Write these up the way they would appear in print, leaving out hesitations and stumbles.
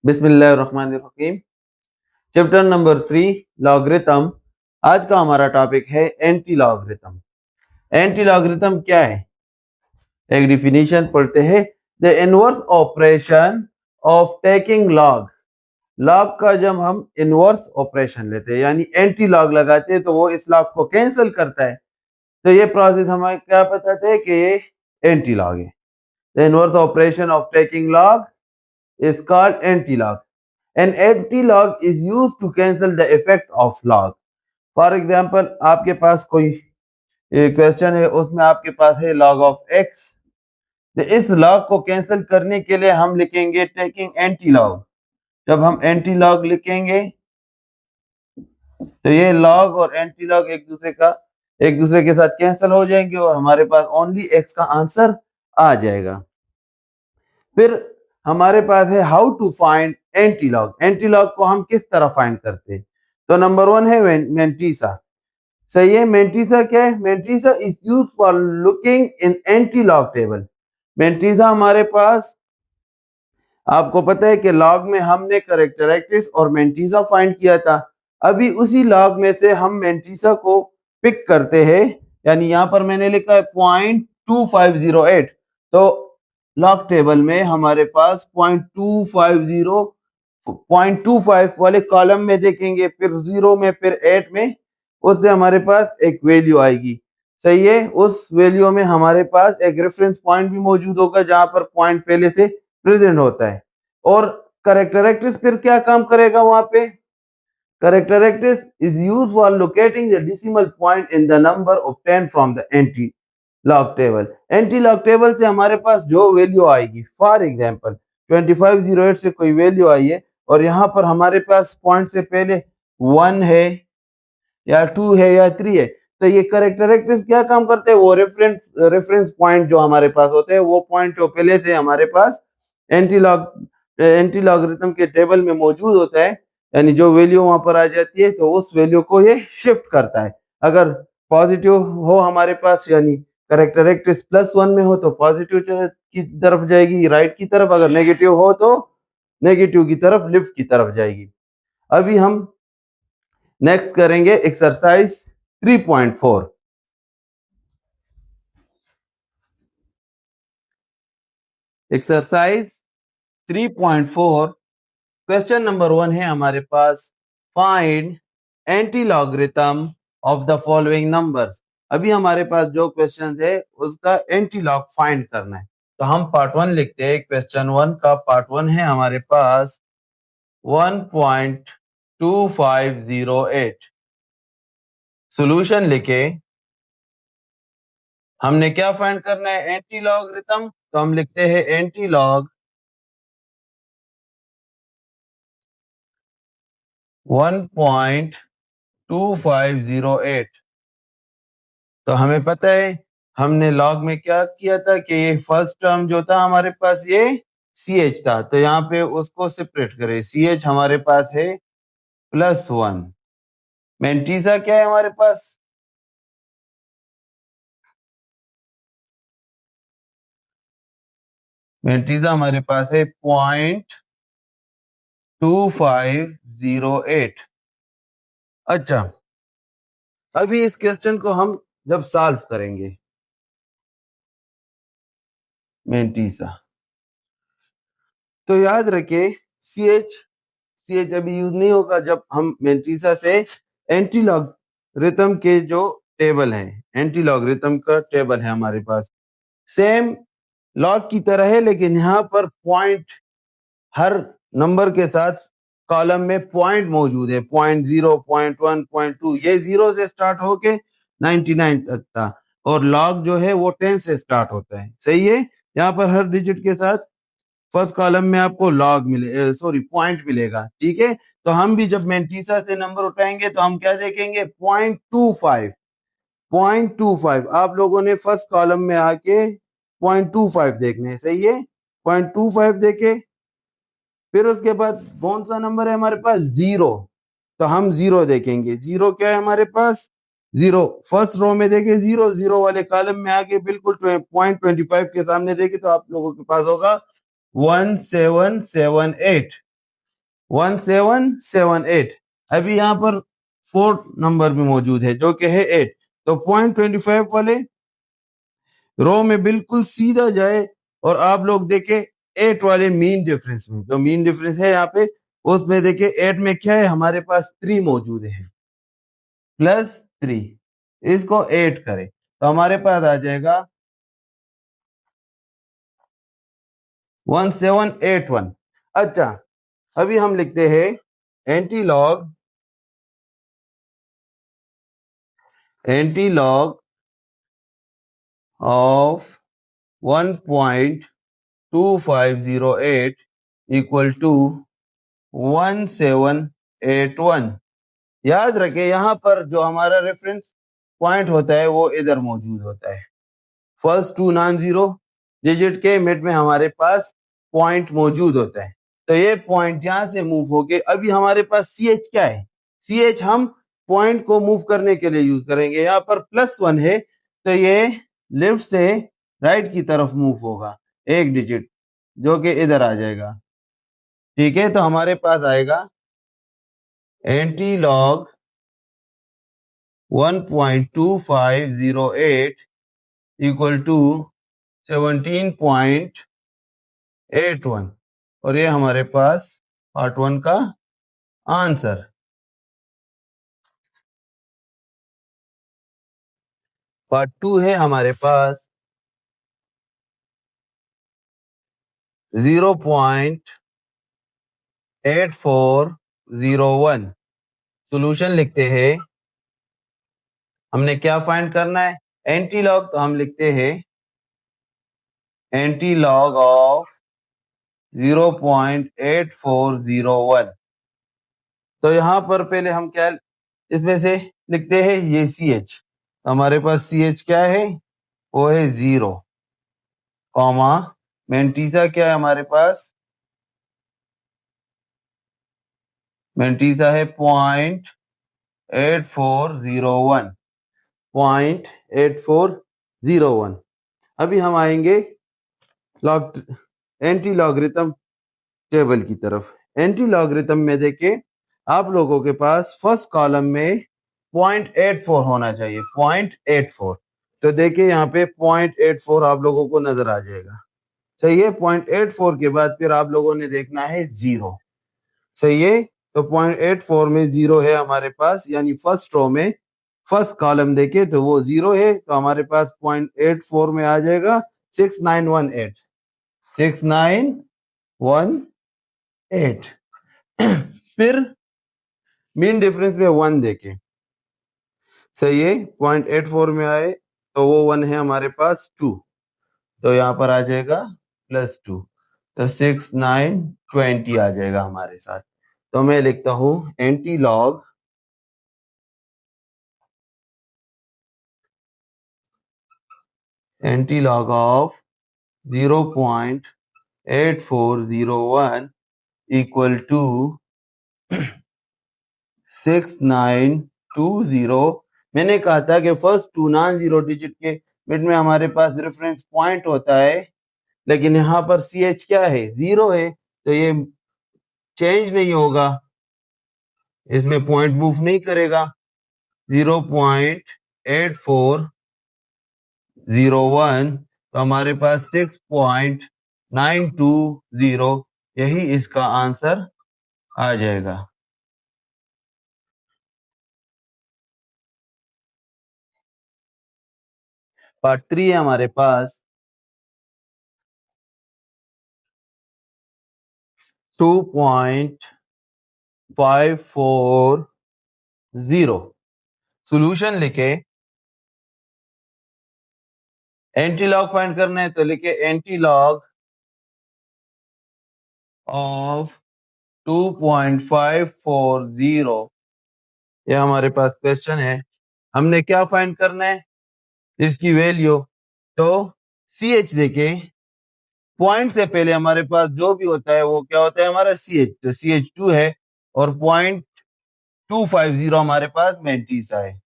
बिस्मिल्लाहिर्रहमानिर्रहीम। Chapter number 3 logarithm. आज का हमारा टॉपिक है एंटी लॉगरिथम। एंटी लॉगरिथम क्या है? एक डिफिनीशन पढ़ते हैं। The inverse operation of taking log. Log का जब हम इनवर्स ऑपरेशन लेते हैं यानी एंटी लॉग लगाते हैं तो वो इस लॉग को कैंसिल करता है। तो ये प्रोसेस हमें क्या बताते हैं कि ये एंटी लॉग है। The inverse operation of taking log is called antilog. An antilog is used to cancel the effect of log. For example, आपके पास कोई क्वेश्चन है, उसमें आपके पास है log of x। तो इस log को कैंसिल करने के लिए हम लिखेंगे टेकिंग एंटीलॉग। जब हम एंटीलॉग लिखेंगे तो ये log और एंटीलॉग एक दूसरे के साथ कैंसिल हो जाएंगे और हमारे पास ओनली x का आंसर आ जाएगा। फिर हमारे पास है how to find antilog. Antilog को हम किस तरह फाइंड करते हैं? तो नंबर 1 है मेंटीसा। सही है। मेंटीसा क्या है? Mantissa is used for looking in antilog table. Mantissa हमारे पास, आपको पता है कि लॉग में हमने कैरेक्टरिस्टिक्स और मेंटीसा फाइंड किया था। अभी उसी लॉग में से हम मेंटीसा को पिक करते हैं, यानी यहां पर मैंने लिखा है 0.2508। तो लॉग टेबल में हमारे पास 0.25 वाले कॉलम में देखेंगे, फिर 0 में, फिर 8 में, उससे हमारे पास एक वैल्यू आएगी। सही है। उस वैल्यू में हमारे पास एक रेफरेंस पॉइंट भी मौजूद होगा जहां पर पॉइंट पहले से प्रेजेंट होता है। और कैरेक्टरिस्टिक्स फिर क्या काम करेगा वहां पे? Characteristics is used for locating the decimal point in the number obtained from the anti-log table. Anti-log table से हमारे पास जो वैल्यू आएगी, फॉर एग्जांपल 2508 से कोई वैल्यू आई है और यहाँ पर हमारे पास पॉइंट से पहले 1 है या 2 है या 3 है, तो ये कैरेक्टरिस्टिक्स क्या काम करते हैं? वो रेफरेंस पॉइंट जो हमारे पास होते हैं, वो पॉइंट जो पहले से हमारे पास एंटी लॉगरिथम के टेबल में मौजूद होता है, यानी जो वैल्यू वहां पर आ जाती है तो उस वैल्यू को ये शिफ्ट करता है। अगर पॉजिटिव हो हमारे पास, यानी कैरेक्टरिस्टिक्स +1 में हो तो पॉजिटिव की तरफ जाएगी, राइट की तरफ। अगर नेगेटिव हो तो नेगेटिव की तरफ, लेफ्ट की तरफ जाएगी। अभी हम नेक्स्ट करेंगे एक्सरसाइज 3.4। एक्सरसाइज 3.4 क्वेश्चन नंबर 1 है हमारे पास, find antilogarithm of the following numbers. अभी हमारे पास जो क्वेश्चन है उसका एंटी लॉग फाइंड करना है। तो हम पार्ट 1 लिखते हैं। क्वेश्चन 1 का पार्ट 1 है हमारे पास 1.2508। सॉल्यूशन लिखे। हमने क्या फाइंड करना है? Anti logarithm. तो हम लिखते हैं एंटी लॉग 1.2508। तो हमें पता है हमने लॉग में क्या किया था कि ये फर्स्ट टर्म जो था हमारे पास ये CH था, तो यहाँ पे उसको सेपरेट करें। CH हमारे पास है +1। मेंटीसा क्या है हमारे पास? मेंटीसा हमारे पास है 0.2508। अच्छा, अभी इस क्वेश्चन को हम जब सॉल्व करेंगे, मेंटीसा, तो याद रखे CH अभी यूज नहीं होगा जब हम मेंटीसा से एंटी लॉगरिथम के जो टेबल है, एंटी लॉगरिथम का टेबल है हमारे पास, सेम लॉग की तरह है, लेकिन यहाँ पर पॉइंट, हर नंबर के साथ कॉलम में पॉइंट मौजूद है। 0.0, 0.1, 0.2, ये 0 से स्टार्ट होके 99 तक था, और लॉग जो है वो 10 से स्टार्ट होता है। सही है। यहाँ पर हर डिजिट के साथ फर्स्ट कॉलम में आपको लॉग पॉइंट मिलेगा। ठीक है। तो हम भी जब मेंटीसा से नंबर उठाएंगे तो हम क्या देखेंगे? 0.25। आप लोगों ने फर्स्ट कॉलम में आके 0.25 देखने हैं। सही है। 0.25 देखे, फिर उसके बाद कौन सा नंबर है हमारे पास? 0। तो हम 0 देखेंगे। 0 क्या है हमारे पास? 0 फर्स्ट रो में देखे, 0 वाले कॉलम में आके बिल्कुल 0.25 के सामने देखे तो आप लोगों के पास होगा 1778। 1778। अभी यहाँ पर 4 नंबर भी मौजूद है जो कि है 8। तो 0.25 वाले रो में बिल्कुल सीधा जाए और आप लोग देखें 8 वाले मीन डिफरेंस में, जो मीन डिफरेंस है यहाँ पे उसमें देखें 8 में क्या है, हमारे पास 3 मौजूद है, +3। इसको 8 करें तो हमारे पास आ जाएगा 1781। अच्छा, अभी हम लिखते हैं anti log of 1.2508 equal to 1781। याद रखें यहाँ पर जो हमारा रेफरेंस पॉइंट होता है वो इधर मौजूद होता है। फर्स्ट 2 नॉन जीरो डिजिट के मिड में हमारे पास पॉइंट मौजूद होता है। तो ये पॉइंट यहां से मूव होके अभी हमारे पास सी एच क्या है, सी एच हम पॉइंट को मूव करने के लिए यूज करेंगे। यहाँ पर +1 है तो ये लेफ्ट से राइट की तरफ मूव होगा एक डिजिट, जो कि इधर आ जाएगा। ठीक है, तो हमारे पास आएगा एंटी लॉग 1.2508 इक्वल टू 17.81, और ये हमारे पास पार्ट 1 का आंसर। पार्ट 2 है हमारे पास 0.8401। सॉल्यूशन लिखते हैं, हमने क्या फाइंड करना है, एंटी लॉग, तो हम लिखते हैं एंटी लॉग ऑफ 0.8401। तो यहां पर पहले हम क्या इसमें से लिखते हैं, ये सी एच, हमारे पास सी एच क्या है, वो है 0, कॉमा मेंटीसा क्या है हमारे पास, मेंटीसा है 0.8401, 0.8401। अभी हम आएंगे लॉग एंटी लॉगरिथम टेबल की तरफ। एंटी लॉगरिथम में देखिए आप लोगों के पास फर्स्ट कॉलम में 0.84 होना चाहिए, 0.84। तो देखिए यहाँ पे 0.84 आप लोगों को नजर आ जाएगा, सही है। 0.84 के बाद फिर आप लोगों ने देखना है 0, सही है। तो 0.84 में 0 है हमारे पास, यानी फर्स्ट रो में फर्स्ट कॉलम देखे तो वो 0 है, तो हमारे पास 0.84 में आ जाएगा 6918, 6918। फिर मीन डिफरेंस में 1 देखें, सही है। 0.84 में आए तो वो 1 है हमारे पास 2, तो यहाँ पर आ जाएगा +2, तो 6920 आ जाएगा हमारे साथ। तो मैं लिखता हूं anti log of 0.8401 equal to 6920। मैंने कहा था कि फर्स्ट 2 नॉन जीरो डिजिट के मिड में हमारे पास रेफरेंस पॉइंट होता है, लेकिन यहाँ पर सी एच क्या है, 0 है, तो ये चेंज नहीं होगा, इसमें पॉइंट मूव नहीं करेगा। 0.8401, तो हमारे पास 6.920, यही इसका आंसर आ जाएगा। पार्ट 3 है हमारे पास 2.540। सॉल्यूशन लिखे, एंटी लॉग फाइंड करना है तो लिखे एंटी लॉग ऑफ 2.540। ये हमारे पास क्वेश्चन है, हमने क्या फाइंड करना है, इसकी वैल्यू। तो सी एच देखे, पॉइंट से पहले हमारे पास जो भी होता है वो क्या होता है हमारा सी एच, तो सी एच 2 है, और 0.250 हमारे पास मेंटीसा है,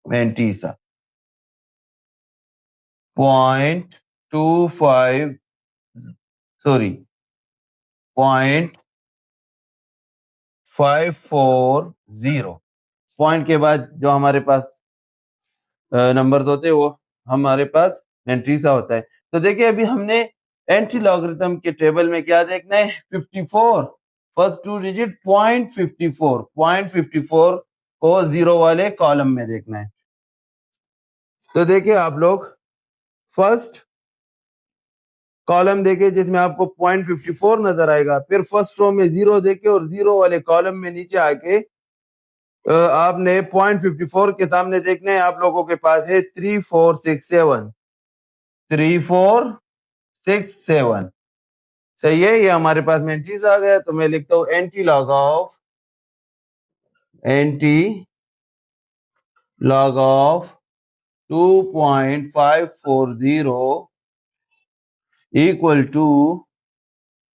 मेंटीसा 0.25, सॉरी 540 पॉइंट के बाद जो हमारे पास नंबर होते हैं वो हमारे पास एंट्री सा होता है। तो देखिए अभी हमने एंट्री लॉगरिथम के टेबल में क्या देखना है, 54 फर्स्ट टू डिजिट .54 को जीरो वाले कॉलम में देखना है। तो देखिए आप लोग फर्स्ट कॉलम देखे जिसमें आपको .54 नजर आएगा, फिर फर्स्ट रो में जीरो देखे और जीरो वाले कॉलम में नीचे आके आपने .54 के सामने देखना है, आप लोगों के पास है 3467 सही है। ये हमारे पास में एंट्रीज आ गया, तो मैं लिखता हूं anti log of 2.540 equal to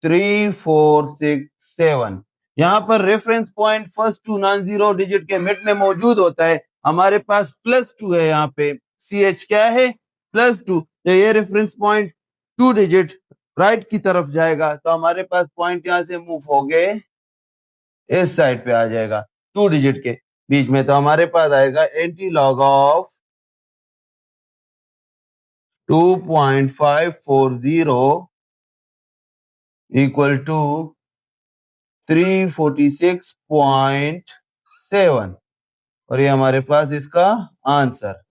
3467। यहाँ पर reference point first two non zero digit के मिड में मौजूद होता है, हमारे पास +2 है, यहाँ पे CH क्या है +2, तो ये रेफरेंस पॉइंट 2 डिजिट राइट की तरफ जाएगा, तो हमारे पास पॉइंट यहाँ से मूव हो गए इस साइड पे आ जाएगा 2 डिजिट के बीच में, तो हमारे पास आएगा anti log of 2.540 equal to 346.7 और ये हमारे पास इसका आंसर।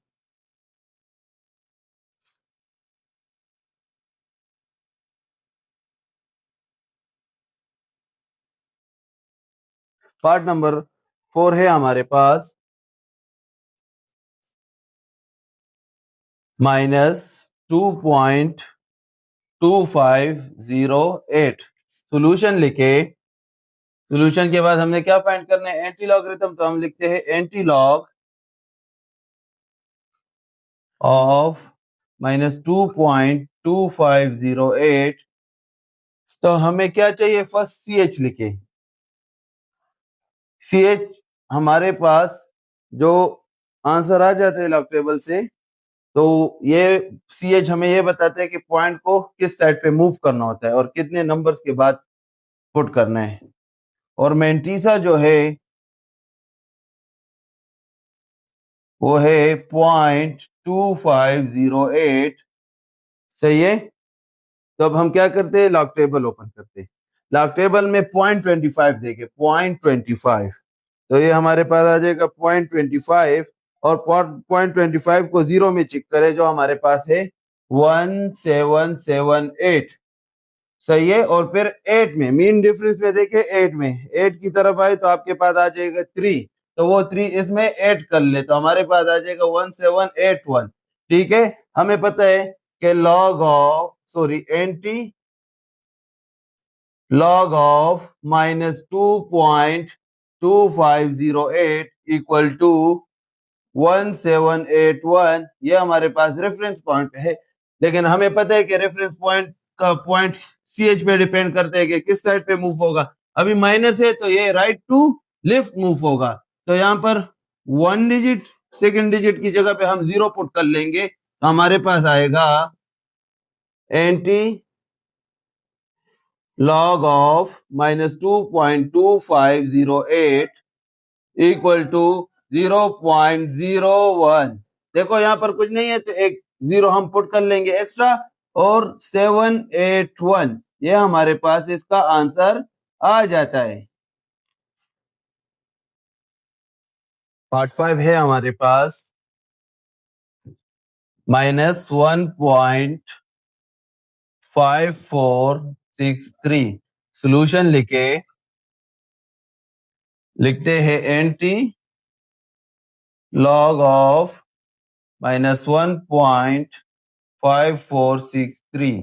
पार्ट नंबर 4 है हमारे पास -2.2508। सोल्यूशन लिखे, सोल्यूशन के बाद हमने क्या फाइंड करना है, एंटी लॉगरिथम, तो हम लिखते हैं एंटी लॉग ऑफ -2.2508। तो हमें क्या चाहिए, फर्स्ट CH लिखे, CH हमारे पास जो आंसर आ जाते हैं लॉग टेबल से, तो ये CH हमें ये बताते हैं कि पॉइंट को किस साइड पे मूव करना होता है और कितने नंबर्स के बाद पुट करना है। और मेंटीसा जो है वो है .2508 सही है। तो अब हम क्या करते हैं, लॉग टेबल ओपन करते हैं, लॉग टेबल में .25 देखे, .25, तो ये हमारे पास आ जाएगा .25 और .25 को जीरो में चेक करें, जो हमारे पास है 1778 सही है। और फिर 8 में मीन डिफरेंस में देखे, 8 में 8 की तरफ आए तो आपके पास आ जाएगा 3, तो वो 3 इसमें ऐड कर ले तो हमारे पास आ जाएगा 1781। ठीक है, हमें पता है कि anti log of -2.2508 equal to 1781, ये हमारे पास रेफरेंस पॉइंट है, लेकिन हमें पता है कि रेफरेंस पॉइंट का पॉइंट CH पे डिपेंड करते हैं कि किस साइड पे मूव होगा। अभी माइनस है तो ये राइट टू लेफ्ट मूव होगा, तो यहाँ पर 1 डिजिट सेकंड डिजिट की जगह पे हम 0 पुट कर लेंगे, तो हमारे पास आएगा anti log of -2.2508 equal to 0.01। देखो यहाँ पर कुछ नहीं है तो एक 0 हम पुट कर लेंगे एक्स्ट्रा और 781, ये हमारे पास इसका आंसर आ जाता है। पार्ट 5 है हमारे पास -1.5463। सोल्यूशन लिखते हैं एंटी log ऑफ -1.5463।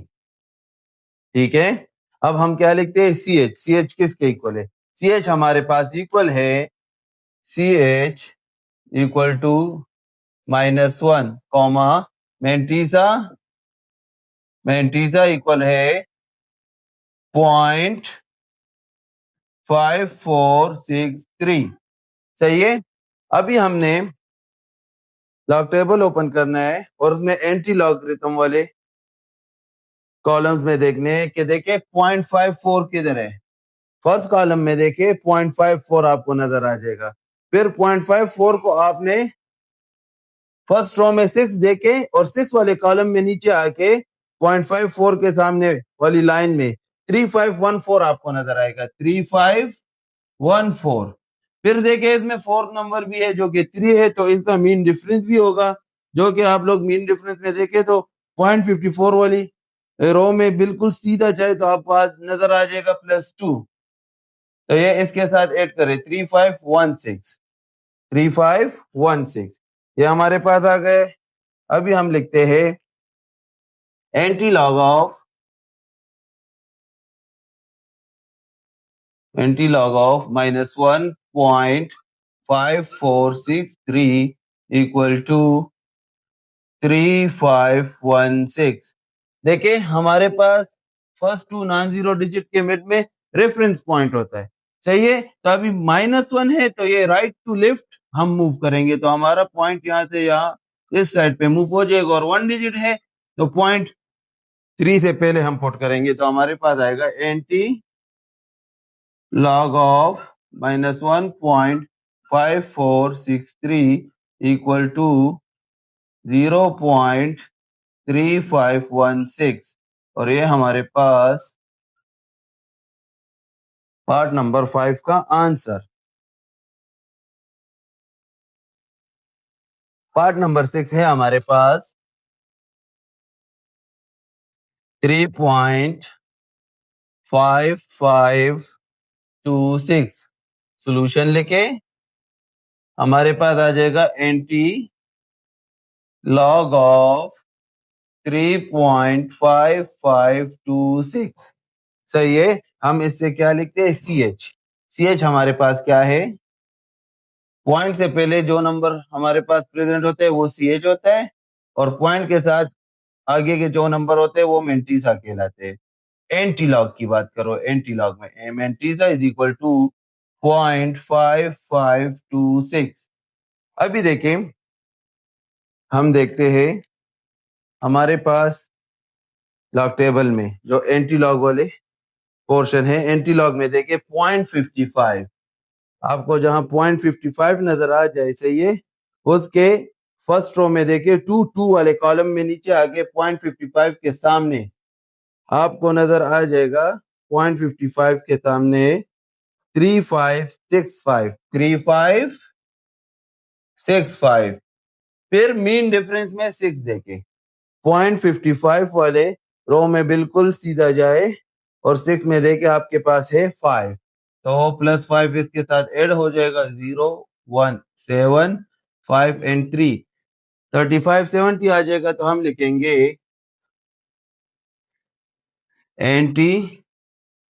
ठीक है, अब हम क्या लिखते हैं, CH किसके इक्वल है, CH हमारे पास इक्वल है CH equal to -1 comma mantissa equal है 0.5463 सही है। अभी हमने लॉग टेबल ओपन करना है और उसमें एंटी लॉगरिथम वाले कॉलम्स में देखने हैं कि देखें 0.54 किधर है, फर्स्ट कॉलम में देखिए 0.54 आपको नजर आ जाएगा। फिर 0.54 को आपने फर्स्ट रो में 6 देके और 6 वाले कॉलम में नीचे आके 0.54 के सामने वाली लाइन में 3514 आपको नजर आएगा। 3514। फिर देखिए इसमें फोर्थ नंबर भी है जो कि 3 है, तो इसका मीन डिफरेंस भी होगा, जो कि आप लोग मीन डिफरेंस में देखें तो 0.54 वाली रो में बिल्कुल सीधा जाए तो आपको आज नजर आ जाएगा +2। तो ये इसके साथ ऐड करें 3516। 3516 ये हमारे पास आ गए। अभी हम लिखते हैं anti log of -1.5463 equal to 3516। देखिए हमारे पास first two non zero digit के मिड में रेफरेंस पॉइंट होता है, सही है। तो अभी -1 है तो ये राइट टू लेफ्ट हम मूव करेंगे तो हमारा पॉइंट यहाँ से यहाँ इस साइड पे मूव हो जाएगा, और 1 डिजिट है तो पॉइंट 3 से पहले हम पुट करेंगे तो हमारे पास आएगा anti log of -1.5463 equal to 0.3516, और ये हमारे पास पार्ट नंबर 5 का आंसर। पार्ट नंबर 6 है हमारे पास 3.5526। सॉल्यूशन लेके हमारे पास आ जाएगा एंटी लॉग ऑफ 3.5526। सही है। हम इससे क्या लिखते हैं सी एच हमारे पास क्या है, पॉइंट से पहले जो नंबर हमारे पास प्रेजेंट होते हैं वो सी एच होता है, और पॉइंट के साथ आगे के जो नंबर होते हैं वो मेंटीसा कहलाते हैं। एंटी लॉग की बात करो, एंटी लॉग में मेंटीसा इज इक्वल टू 0.5526। अभी देखें हम देखते हैं हमारे पास लॉग टेबल में जो एंटी लॉग वाले पोर्शन है, एंटी लॉग में देखिए 0.55। आपको जहां 0.55 नजर आ जाए, सही है, उसके फर्स्ट रो में देखिए 2 वाले कॉलम में नीचे आगे 0.55 के सामने आपको नजर आ जाएगा 0.55 के सामने 3565। 3565। फिर मीन डिफरेंस में 6 देखें, 0.55 वाले रो में बिल्कुल सीधा जाए और 6 में देखे आपके पास है 5, तो +5 इसके साथ ऐड हो जाएगा 0 1 7 5 एंड 3 3570 आ जाएगा। तो हम लिखेंगे anti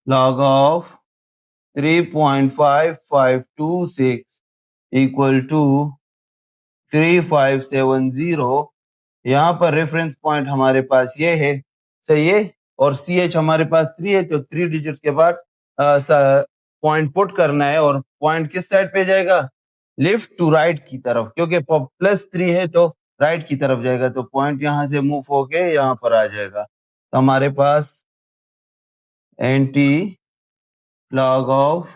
log of 3.5526 equal to 3570। यहाँ पर रेफरेंस पॉइंट हमारे पास ये है, सही है, और सी एच हमारे पास 3 है तो 3 डिजिट के बाद पॉइंट पुट करना है, और पॉइंट किस साइड पे जाएगा, लेफ्ट टू राइट की तरफ, क्योंकि +3 है तो राइट की तरफ जाएगा, तो पॉइंट यहाँ से मूव होके यहाँ पर आ जाएगा। तो हमारे पास anti log of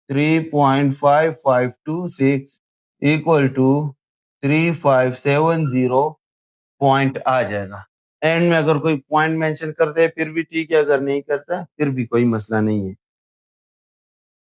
3.5526 equal to 3570 point आ जाएगा। एंड में अगर कोई पॉइंट मेंशन कर दे फिर भी ठीक है, अगर नहीं करता फिर भी कोई मसला नहीं है।